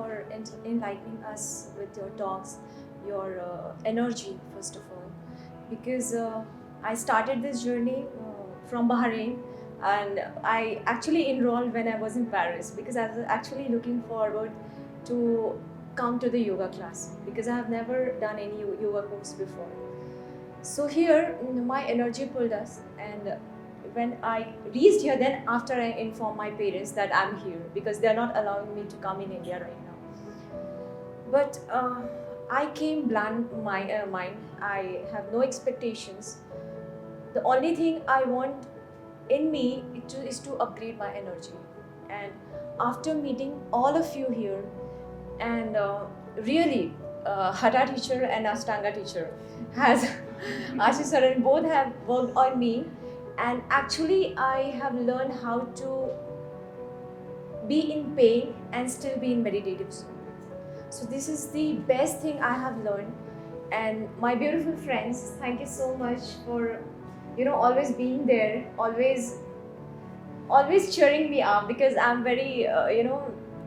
for enlightening us with your talks, your energy, first of all. Because I started this journey from Bahrain, and I actually enrolled when I was in Paris because I was actually looking forward to come to the yoga class because I have never done any yoga course before. So here my energy pulled us, and when I reached here, then after I informed my parents that I'm here because they're not allowing me to come in India right now. But I came bland mind. I have no expectations. The only thing I want in me is to upgrade my energy. And after meeting all of you here, and really, Hatha teacher and Ashtanga teacher has Ashish sir and both have worked on me, and actually I have learned how to be in pain and still be in meditative zone. So this is the best thing I have learned. And my beautiful friends, thank you so much for always being there, always cheering me up, because I'm very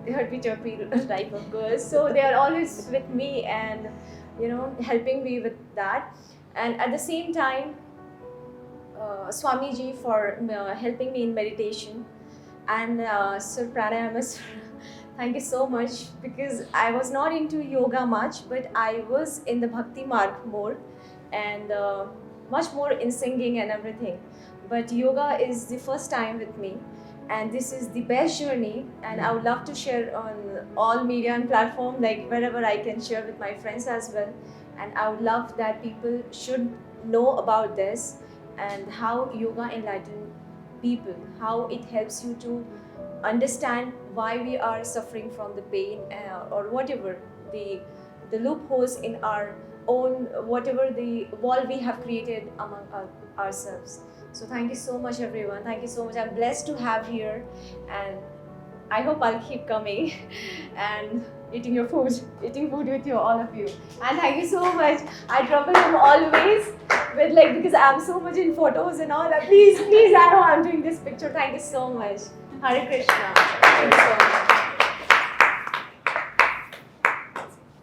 herpy chirpy type of girl. So they are always with me and helping me with that. And at the same time, Swamiji for helping me in meditation, and Sir Pranayama, thank you so much, because I was not into yoga much, but I was in the Bhakti Marg more, and much more in singing and everything. But yoga is the first time with me, and this is the best journey, and I would love to share on all media and platform, like wherever I can share with my friends as well. And I would love that people should know about this and how yoga enlightens people, how it helps you to understand why we are suffering from the pain or whatever the loopholes in our own, whatever the wall we have created among ourselves. So thank you so much, everyone. Thank you so much. I'm blessed to have here, and I hope I'll keep coming and eating food with you, all of you. And thank you so much. I trouble him always with because I'm so much in photos and all that. Please, I know I'm doing this picture. Thank you so much. Hare Krishna. Thank you so much.